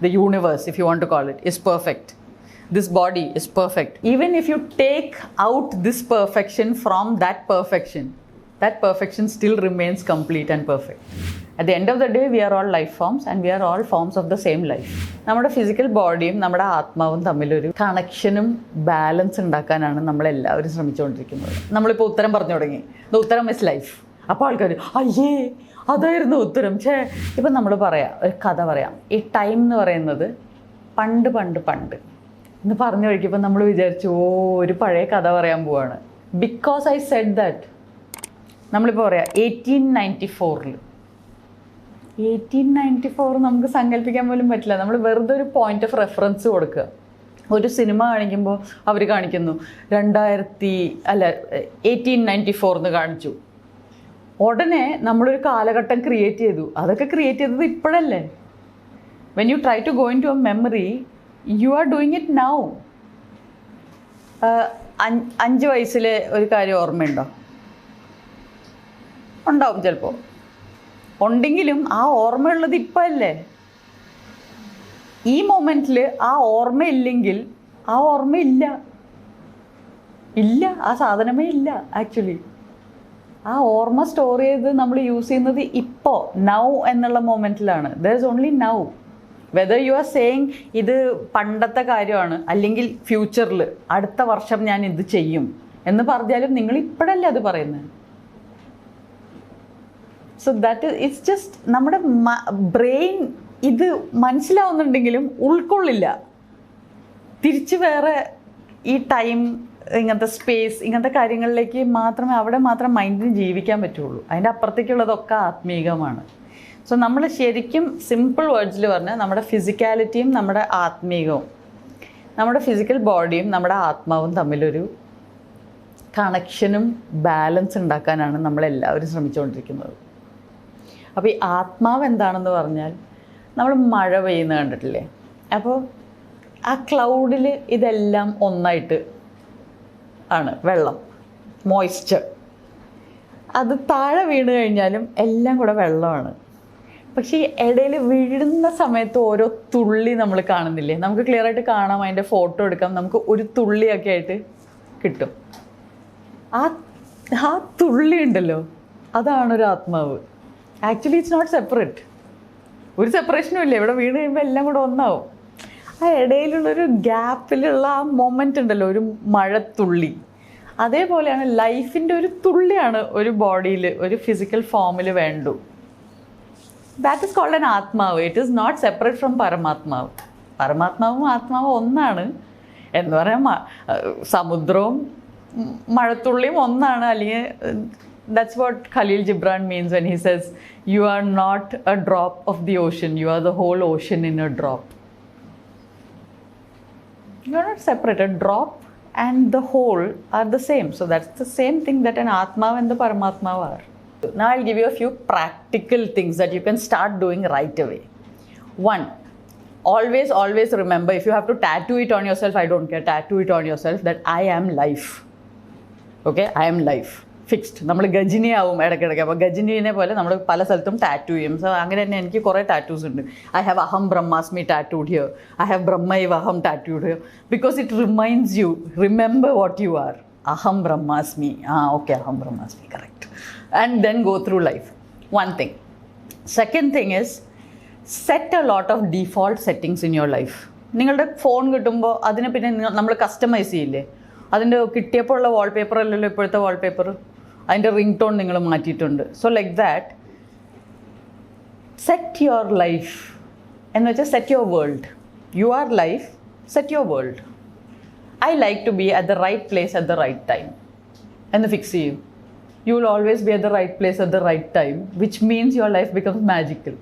the universe, if you want to call it, is perfect. This body is perfect. Even if you take out this perfection from that perfection still remains complete and perfect. At the end of the day, we are all life forms and we are all forms of the same life. നമ്മുടെ physical ബോഡിയും നമ്മുടെ ആത്മാവും തമ്മിലൊരു കണക്ഷനും balance ഉണ്ടാക്കാനാണ് നമ്മളെല്ലാവരും ശ്രമിച്ചുകൊണ്ടിരിക്കുന്നത്. നമ്മളിപ്പോൾ ഉത്തരം പറഞ്ഞു തുടങ്ങി, ദ ഉത്തരം ഇസ് ലൈഫ്. അപ്പോൾ ആൾക്കാർ അയ്യേ അതായിരുന്നു ഉത്തരം. ഇപ്പം നമ്മൾ പറയാം, ഒരു കഥ പറയാം. ഈ ടൈം എന്ന് പറയുന്നത് പണ്ട് പണ്ട് പണ്ട് എന്ന് പറഞ്ഞു കഴിക്കുമ്പോൾ നമ്മൾ വിചാരിച്ചു ഒരു പഴയ കഥ പറയാൻ പോവാണ്. Because I said that. നമ്മളിപ്പോൾ പറയാം 1894 നമുക്ക് സങ്കല്പിക്കാൻ പോലും പറ്റില്ല. നമ്മൾ വെറുതെ ഒരു പോയിന്റ് ഓഫ് റെഫറൻസ് കൊടുക്കുക. ഒരു സിനിമ കാണിക്കുമ്പോൾ അവർ കാണിക്കുന്നു 1894 എന്ന് കാണിച്ചു. ഉടനെ നമ്മളൊരു കാലഘട്ടം ക്രിയേറ്റ് ചെയ്തു. അതൊക്കെ ക്രിയേറ്റ് ചെയ്തത് ഇപ്പോഴല്ലേ. When you try to go into a memory, you are doing it now. 5 വയസ്സിലെ ഒരു കാര്യം ഓർമ്മയുണ്ടോ? ഉണ്ടാവും ചിലപ്പോൾ. ഉണ്ടെങ്കിലും ആ ഓർമ്മയുള്ളത് ഇപ്പം അല്ലേ. ഈ മൊമെൻറ്റിൽ ആ ഓർമ്മയില്ലെങ്കിൽ ആ ഓർമ്മയില്ല. ആ സാധനമേ ഇല്ല. ആക്ച്വലി ആ ഓർമ്മ സ്റ്റോർ ചെയ്ത് നമ്മൾ യൂസ് ചെയ്യുന്നത് ഇപ്പോൾ നൗ എന്നുള്ള മൊമെൻറ്റിലാണ്. There is only now. Whether you are saying ഇത് പണ്ടത്തെ കാര്യമാണ് അല്ലെങ്കിൽ ഫ്യൂച്ചറിൽ അടുത്ത വർഷം ഞാൻ ഇത് ചെയ്യും എന്ന് പറഞ്ഞാലും നിങ്ങൾ ഇപ്പോഴല്ലേ അത് പറയുന്നത്. സോ ദാറ്റ് ഇറ്റ്സ് ജസ്റ്റ് നമ്മുടെ ബ്രെയിൻ ഇത് മനസ്സിലാവുന്നുണ്ടെങ്കിലും ഉൾക്കൊള്ളില്ല. തിരിച്ച് വേറെ ഈ ടൈം, ഇങ്ങനത്തെ സ്പേസ്, ഇങ്ങനത്തെ കാര്യങ്ങളിലേക്ക് അവിടെ മാത്രം മൈൻഡിന് ജീവിക്കാൻ പറ്റുള്ളൂ. അതിൻ്റെ അപ്പുറത്തേക്കുള്ളതൊക്കെ ആത്മീകമാണ്. സോ നമ്മൾ ശരിക്കും സിമ്പിൾ വേർഡ്സിൽ പറഞ്ഞാൽ നമ്മുടെ ഫിസിക്കാലിറ്റിയും നമ്മുടെ ആത്മീകവും, നമ്മുടെ ഫിസിക്കൽ ബോഡിയും നമ്മുടെ ആത്മാവും തമ്മിലൊരു കണക്ഷനും ബാലൻസ് ഉണ്ടാക്കാനാണ് നമ്മളെല്ലാവരും ശ്രമിച്ചുകൊണ്ടിരിക്കുന്നത്. അപ്പോൾ ഈ ആത്മാവ് എന്താണെന്ന് പറഞ്ഞാൽ, നമ്മൾ മഴ പെയ്യുന്ന കണ്ടിട്ടില്ലേ? അപ്പോൾ ആ ക്ലൗഡിൽ ഇതെല്ലാം ഒന്നായിട്ട് ആണ് വെള്ളം, മോയ്സ്ചർ. അത് താഴെ വീണ് കഴിഞ്ഞാലും എല്ലാം കൂടെ വെള്ളമാണ്. പക്ഷേ ഈ ഇടയിൽ വീഴുന്ന സമയത്ത് ഓരോ തുള്ളി നമ്മൾ കാണുന്നില്ലേ? നമുക്ക് ക്ലിയർ ആയിട്ട് കാണാം, അതിൻ്റെ ഫോട്ടോ എടുക്കാം, നമുക്ക് ഒരു തുള്ളിയൊക്കെ ആയിട്ട് കിട്ടും. ആ തുള്ളി ഉണ്ടല്ലോ, അതാണൊരു ആത്മാവ്. Actually it's not separate. ഒരു സെപ്പറേഷനും ഇല്ല. ഇവിടെ വീണ് കഴിയുമ്പോൾ എല്ലാം കൂടെ ഒന്നാവും. ആ ഇടയിലുള്ളൊരു ഗ്യാപ്പിലുള്ള ആ മൊമെൻ്റ് ഉണ്ടല്ലോ, ഒരു മഴത്തുള്ളി. അതേപോലെയാണ് ലൈഫിൻ്റെ ഒരു തുള്ളിയാണ് ഒരു ബോഡിയിൽ, ഒരു ഫിസിക്കൽ ഫോമിൽ വേണ്ടു. ദാറ്റ് ഈസ് കോൾഡ് ആൻ ആത്മാവ്. It is not separate from പരമാത്മാവ്. പരമാത്മാവും ആത്മാവും ഒന്നാണ് എന്ന് പറയാൻ സമുദ്രവും മഴത്തുള്ളിയും ഒന്നാണ്. അല്ലെങ്കിൽ that's what Khalil Gibran means when he says you are not a drop of the ocean, you are the whole ocean in a drop. You are not separate. A drop and the whole are the same. So that's the same thing that an Atma and the Paramatma are. Now I'll give you a few practical things that you can start doing right away. One, always remember, if you have to tattoo it on yourself, I don't care, tattoo it on yourself that I am life. Okay, I am life. Fixed. നമ്മൾ ഗജിനി ആവും ഇടയ്ക്കിടയ്ക്ക്. അപ്പോൾ ഗജിനിനെ പോലെ നമ്മൾ പല സ്ഥലത്തും tattoo ചെയ്യും. So അങ്ങനെ തന്നെ എനിക്ക് കുറേ ടാറ്റൂസ് ഉണ്ട്. ഐ ഹാവ് അഹം ബ്രഹ്മാസ്മി ടാറ്റൂഡ് ഹിയർ, ഐ ഹാവ് ബ്രഹ്മൈവ അഹം tattooed here, because it reminds you, remember what you are. അഹം ബ്രഹ്മാസ്മി, ഓക്കെ, അഹം ബ്രഹ്മാസ്മി, correct. And then go through life. One thing. Second thing is set a lot of default settings in your life. നിങ്ങളുടെ phone കിട്ടുമ്പോൾ അതിനെ പിന്നെ നമ്മൾ customise ചെയ്യില്ലേ? അതിൻ്റെ കിട്ടിയപ്പോൾ ഉള്ള വാൾപേപ്പർ അല്ലല്ലോ ഇപ്പോഴത്തെ വാൾപേപ്പർ. അതിൻ്റെ റിംഗ് ടോൺ നിങ്ങൾ മാറ്റിയിട്ടുണ്ട്. So like that set your life എന്ന് വെച്ചാൽ set your world. You are life, set your world. I like to be at the right place at the right time എന്ന് fix ചെയ്യും. You will always be at the right place at the right time, which means your life becomes magical.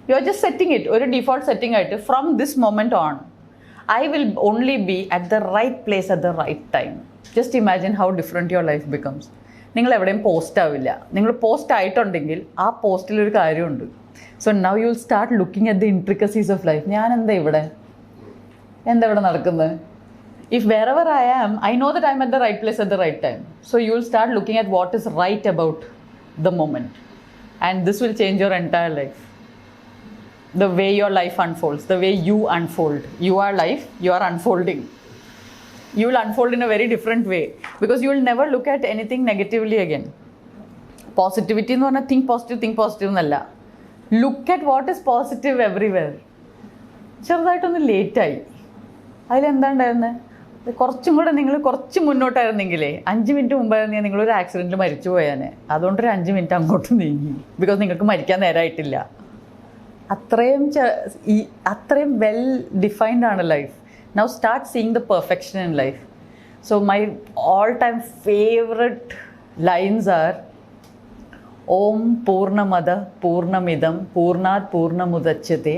You are just setting it, ഒരു default setting ആയിട്ട്. From this moment on I will only be at the right place at the right time. Just imagine how different your life becomes. നിങ്ങൾ എവിടെയും post ആവില്ല. നിങ്ങൾ post ആയിട്ടുണ്ടെങ്കിൽ ആ പോസ്റ്റിലൊരു കാര്യമുണ്ട്. So now you will start looking at the intricacies of life. ഞാൻ എന്താ ഇവിടെ നടക്കുന്നത്? If wherever I am, I know that I'm at the right place at the right time. So you will start looking at what is right about the moment. And this will change your entire life. the way your life unfolds, the way you unfold. You are life, you are unfolding. You will unfold in a very different way because you will never look at anything negatively again. Positivity എന്ന് പറഞ്ഞാൽ think positive എന്നല്ല. Look at what is positive everywhere. ചെറുതായിട്ടൊന്ന് ലേറ്റായി. അതിലെന്താണ്ടായിരുന്നത്? കുറച്ചും കൂടെ നിങ്ങൾ കുറച്ച് മുന്നോട്ടായിരുന്നെങ്കിലേ 5 minute മുമ്പായിരുന്നെങ്കിൽ നിങ്ങളൊരു ആക്സിഡൻറ്റിൽ മരിച്ചു പോയാനെ. അതുകൊണ്ടൊരു 5 മിനിറ്റ് അങ്ങോട്ട് നീങ്ങി. ബിക്കോസ് നിങ്ങൾക്ക് മരിക്കാൻ നേരമായിട്ടില്ല. അത്രയും വെൽ ഡിഫൈൻഡ് ആണ് life. Now start seeing the perfection in life. So my all-time favorite lines are Om Purnamada Purnamidam Purnat Purnamudachyate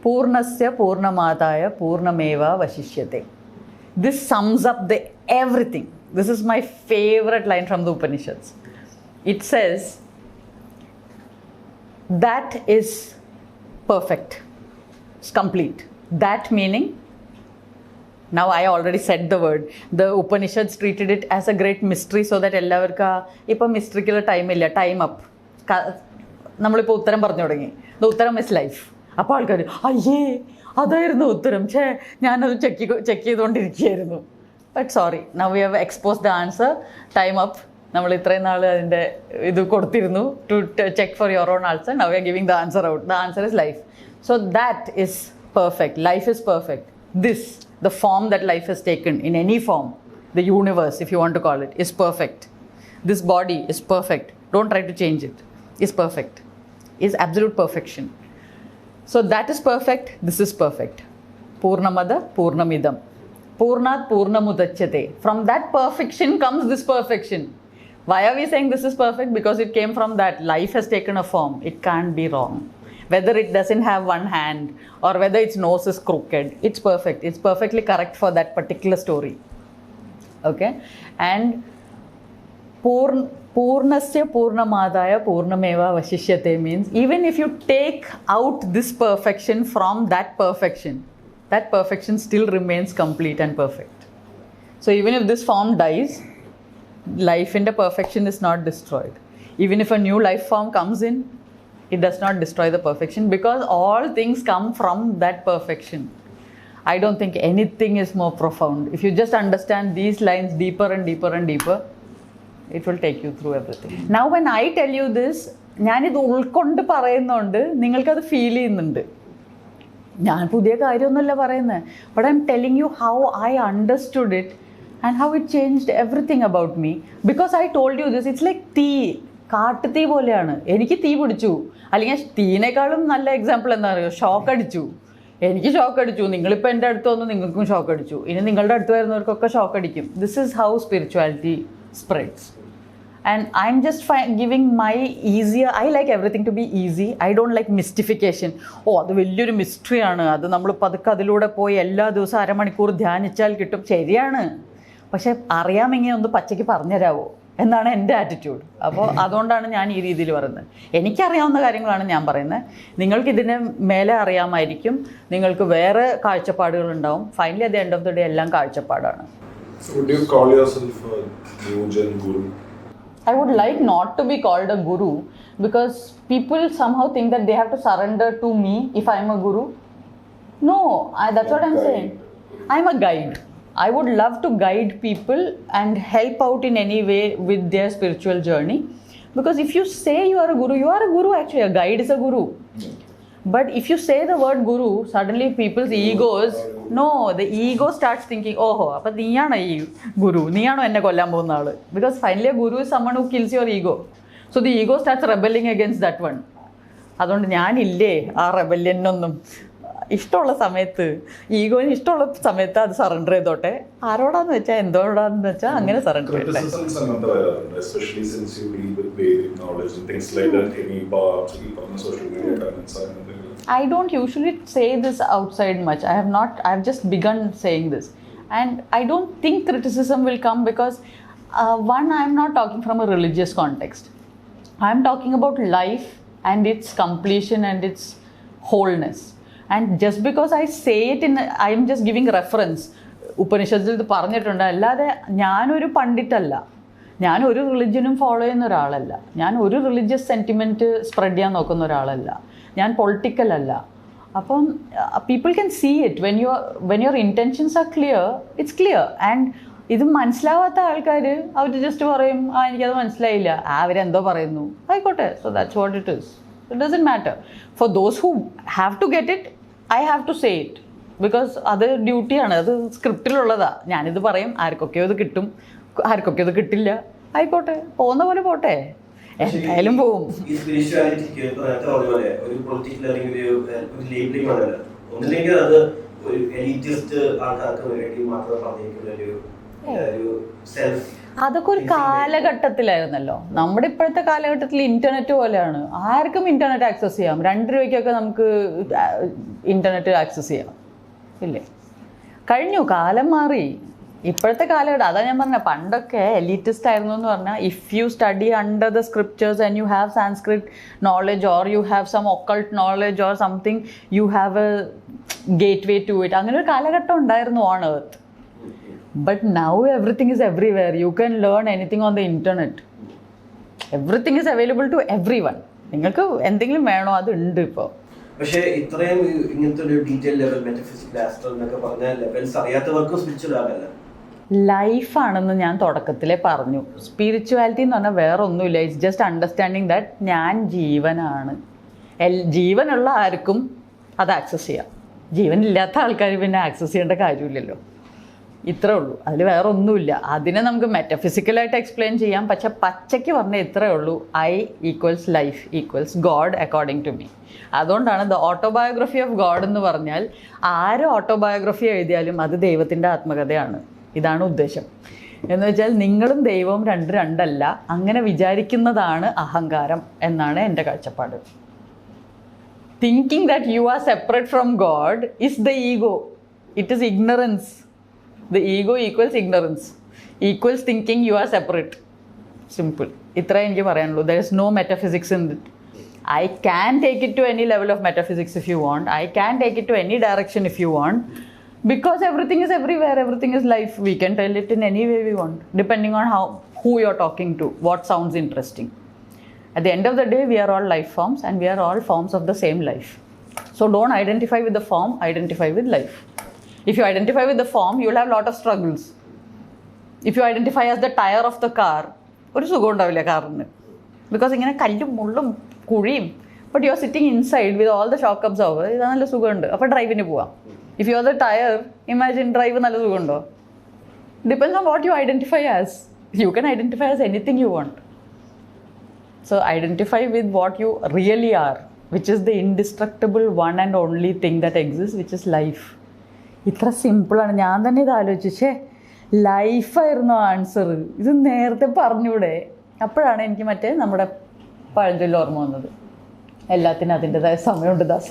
Purnasya Purnamadaya Purnameva Vashishyate. This sums up everything. This is my favorite line from the Upanishads. It says, that is perfect. It's complete. That meaning, now I already said the word. The Upanishads treated it as a great mystery so that എല്ലാവർക്കും ഇപ്പം മിസ്റ്ററിക്കുള്ള ടൈമില്ല, time up. നമ്മളിപ്പോൾ ഉത്തരം പറഞ്ഞു തുടങ്ങി. The ഉത്തരം is life. അപ്പോൾ ആൾക്കാർ അയ്യേ അതായിരുന്നു ഉത്തരം, ഞാനത് ചെക്ക് ചെയ്തുകൊണ്ടിരിക്കുകയായിരുന്നു. But sorry, now we have expose the answer. Time up. നമ്മൾ ഇത്രയും നാൾ അതിൻ്റെ ഇത് കൊടുത്തിരുന്നു to check for your own answer. Now we are giving the answer out. The answer is life. So that is perfect. Life is perfect. This, the form that life has taken, in any form, the universe, if you want to call it, is perfect. This body is perfect. Don't try to change it. Is perfect. Is absolute perfection. So that is perfect. This is perfect. Purnamada Purnamidam Purnat Purnamudachyate. From that perfection comes this perfection. Why are we saying this is perfect? Because it came from that. Life has taken a form. It can't be wrong. Whether it doesn't have one hand or whether its nose is crooked, it's perfect. It's perfectly correct for that particular story. Okay? And Purnasya Purnamadaya Purnameva Vashishyate means even if you take out this perfection from that perfection still remains complete and perfect. So even if this form dies, life in the perfection is not destroyed. Even if a new life form comes in, it does not destroy the perfection because all things come from that perfection. I don't think anything is more profound. If you just understand these lines deeper and deeper and deeper, it will take you through everything. Now when I tell you this, ഞാനിത് ഉൾക്കൊണ്ട് പറയുന്നുണ്ട്, നിങ്ങൾക്കത് feel ചെയ്യുന്നുണ്ട്. ഞാൻ പുതിയ കാര്യമൊന്നുമല്ല പറയുന്നത്. But I'm telling you how I understood it and how it changed everything about me. Because I told you this, it's like tea. കാട്ടുതീ പോലെയാണ്. എനിക്ക് തീ പിടിച്ചു. അല്ലെങ്കിൽ തീനേക്കാളും നല്ല എക്സാമ്പിൾ എന്താ പറയുക, ഷോക്ക് അടിച്ചു. എനിക്ക് ഷോക്ക് അടിച്ചു. നിങ്ങളിപ്പോൾ എൻ്റെ അടുത്ത് വന്ന് നിങ്ങൾക്കും ഷോക്ക് അടിച്ചു. ഇനി നിങ്ങളുടെ അടുത്ത് വരുന്നവർക്കൊക്കെ ഷോക്ക് അടിക്കും. This is how spirituality spreads. And I'm just giving my easier. I like everything to be easy. I don't like mystification. അത് വലിയൊരു മിസ്റ്ററിയാണ്, അത് നമ്മൾ പതുക്കെ അതിലൂടെ പോയി എല്ലാ ദിവസവും അരമണിക്കൂർ ധ്യാനിച്ചാൽ കിട്ടും. ശരിയാണ്, പക്ഷെ അറിയാമെങ്കിൽ ഒന്ന് പച്ചയ്ക്ക് പറഞ്ഞുതരാമോ എന്നാണ് എൻ്റെ ആറ്റിറ്റ്യൂഡ്. അപ്പോൾ അതുകൊണ്ടാണ് ഞാൻ ഈ രീതിയിൽ പറയുന്നത്. എനിക്കറിയാവുന്ന കാര്യങ്ങളാണ് ഞാൻ പറയുന്നത്. നിങ്ങൾക്ക് ഇതിന് മേലെ അറിയാമായിരിക്കും, നിങ്ങൾക്ക് വേറെ കാഴ്ചപ്പാടുകളുണ്ടാവും. Finally at the end of the day എല്ലാം കാഴ്ചപ്പാടാണ്. Would you call yourself a new gen guru? I would like not to be called a guru because people somehow think that they have to surrender to me if I am a guru. No, that's what I'm saying. I'm a guide. I would love to guide people and help out in any way with their spiritual journey. Because if you say you are a guru actually. A guide is a guru. But if you say the word guru, suddenly people's egos, the ego starts thinking, oh, appa neeyana ee guru, neeyano enne kollan povunna aalu. Because finally a guru is someone who kills your ego. So the ego starts rebelling against that one. അതുകൊണ്ട് ഞാനില്ലേ ആ റെബല്യനൊന്നും. ഇഷ്ടമുള്ള സമയത്ത്, ഈഗോന് ഇഷ്ടമുള്ള സമയത്ത് അത് surrender ചെയ്തോട്ടെ. ആരോടാന്ന് വെച്ചാൽ എന്തോടാന്ന് വെച്ചാൽ അങ്ങനെ സറണ്ടർ ചെയ്യട്ടെ. I don't usually say this outside much. I have just begun saying this. And I don't think criticism will come because one, I am not talking from a religious context. I am talking about life and its completion and its wholeness. And just because I say it I am just giving reference. ഉപനിഷത്തിൽ ഇത് പറഞ്ഞിട്ടുണ്ട്. അല്ലാതെ ഞാനൊരു പണ്ഡിറ്റല്ല, ഞാനൊരു റിലിജ്യനും follow ചെയ്യുന്ന ഒരാളല്ല, ഞാൻ ഒരു റിലീജിയസ് സെൻറ്റിമെൻറ്റ് സ്പ്രെഡ് ചെയ്യാൻ നോക്കുന്ന ഒരാളല്ല, ഞാൻ പൊളിറ്റിക്കൽ അല്ല. അപ്പം people can see it when your intentions are clear, it's clear. And ഇത് മനസ്സിലാവാത്ത ആൾക്കാർ അവർ ജസ്റ്റ് പറയും എനിക്കത് മനസ്സിലായില്ല, അവരെന്തോ പറയുന്നു, ആയിക്കോട്ടെ. So that's what it is. It doesn't matter. For those who have to get it, I have to say it. Because അത് ഡ്യൂട്ടിയാണ്, അത് സ്ക്രിപ്റ്റിലുള്ളതാണ്. ഞാനിത് പറയും, ആർക്കൊക്കെയോ ഇത് കിട്ടും, ആർക്കൊക്കെയോ ഇത് കിട്ടില്ല, ആയിക്കോട്ടെ, പോകുന്ന പോലെ പോട്ടെ, എന്തായാലും പോവും. ഈ സ്പിരിച്വാലിറ്റിക്ക് നേരത്തെ പറഞ്ഞ പോലെ ഒരു പൊളിറ്റിക്കൽ അല്ലെങ്കിൽ ഒരു ലേബിളിംഗ് അതല്ല, ഒന്നില്ലെങ്കിൽ അത് ഒരു എലീറ്റിസ്റ്റ് ആൾക്കാർക്ക് വേണ്ടി മാത്രം പറഞ്ഞിരിക്കുന്ന ഒരു സെൽഫ്. അതൊക്കെ ഒരു കാലഘട്ടത്തിലായിരുന്നല്ലോ. നമ്മുടെ ഇപ്പോഴത്തെ കാലഘട്ടത്തിൽ ഇന്റർനെറ്റ് പോലെയാണ്, ആർക്കും ഇന്റർനെറ്റ് ആക്സസ് ചെയ്യാം. 2 രൂപയ്ക്കൊക്കെ നമുക്ക് ഇന്റർനെറ്റ് ആക്സസ് ചെയ്യാം, ഇല്ലേ? കഴിഞ്ഞു, കാലം മാറി. ഇപ്പോഴത്തെ കാലഘട്ടം അതാ ഞാൻ പറഞ്ഞ, പണ്ടൊക്കെ എലീറ്റിസ്റ്റ് ആയിരുന്നു എന്ന് പറഞ്ഞാൽ if you study under the scriptures and you have Sanskrit knowledge or you have some occult knowledge or something, you have a gateway to it. അങ്ങനെ ഒരു കാലഘട്ടം ഉണ്ടായിരുന്നു on earth. But now everything is everywhere. You can learn anything on the internet. Everything is available to everyone. നിങ്ങൾക്ക് എന്തെങ്കിലും വേണോ അത് ഉണ്ട് ഇപ്പോൾ. പക്ഷേ ഇത്രയും ഇങ്ങനത്തെ ഒരു ഡീറ്റെയിൽ ലെവൽ മെറ്റഫിസിക്കൽ ആസ്ട്രൽ എന്നൊക്കെ പറഞ്ഞ ലെവൽസ് അറിയാത്തവർക്കും സ്പിരിച്വൽ ആകല്ല. ലൈഫാണെന്ന് ഞാൻ തുടക്കത്തിലേ പറഞ്ഞു. സ്പിരിച്വാലിറ്റി എന്ന് പറഞ്ഞാൽ വേറെ ഒന്നുമില്ല. ഇറ്റ്സ് ജസ്റ്റ് അണ്ടർസ്റ്റാൻഡിങ് ദാറ്റ് ഞാൻ ജീവനാണ്. ജീവനുള്ള ആർക്കും അത് ആക്സസ് ചെയ്യാം. ജീവനില്ലാത്ത ആൾക്കാർ പിന്നെ ആക്സസ് ചെയ്യേണ്ട കാര്യമില്ലല്ലോ. ഇത്രേ ഉള്ളൂ, അതിൽ വേറെ ഒന്നുമില്ല. അതിനെ നമുക്ക് മെറ്റഫിസിക്കലായിട്ട് എക്സ്പ്ലെയിൻ ചെയ്യാം, പക്ഷെ പച്ചയ്ക്ക് പറഞ്ഞാൽ ഇത്രേ ഉള്ളൂ. I equals life equals God according to me. അതുകൊണ്ടാണ് ദ ഓട്ടോബയോഗ്രഫി ഓഫ് ഗോഡ് എന്ന് പറഞ്ഞാൽ ആര് ഓട്ടോബയോഗ്രഫി എഴുതിയാലും അത് ദൈവത്തിൻ്റെ ആത്മകഥയാണ്. ഇതാണ് ഉദ്ദേശം. എന്ന് വെച്ചാൽ നിങ്ങളും ദൈവവും രണ്ടല്ല. അങ്ങനെ വിചാരിക്കുന്നതാണ് അഹങ്കാരം എന്നാണ് എൻ്റെ കാഴ്ചപ്പാട്. Thinking that you are separate from God is the ego. It is ignorance. The ego equals ignorance, equals thinking you are separate. Simple. ഇത്രേ എനിക്ക് പറയാനുള്ളൂ. There is no metaphysics in it. I can take it to any level of metaphysics if you want. I can take it to any direction if you want. Because everything is everywhere. Everything is life. We can tell it in any way we want, depending on who you're talking to, what sounds interesting. At the end of the day, we are all life forms and we are all forms of the same life. So don't identify with the form, identify with life. If you identify with the form, you will have a lot of struggles. If you identify as the tire of the car, ഒരു സുഖം ഉണ്ടാവില്ല കാറിന്. Because ഇങ്ങനെ കല്ലും മുള്ളും കുഴിയും. But you are sitting inside with all the shock absorber. ഇത് നല്ല സുഖമുണ്ട്. അപ്പോൾ ഡ്രൈവിന് പോവാം. If you are the tyre, imagine drive നല്ല സുഖമുണ്ടോ? Depends on what you identify as. You can identify as anything you want. So identify with what you really are, which is the indestructible one and only thing that exist, which is life. ഇത്ര സിമ്പിളാണ്. ഞാൻ തന്നെ ഇത് ആലോചിച്ചേ, ലൈഫായിരുന്നു answer. ഇത് നേരത്തെ പറഞ്ഞൂടെ? അപ്പോഴാണ് എനിക്ക് മറ്റേ നമ്മുടെ പഴഞ്ചൊല്ല് ഓർമ്മ വന്നത്, എല്ലാത്തിനും അതിൻ്റെതായ സമയമുണ്ട് ദാസ.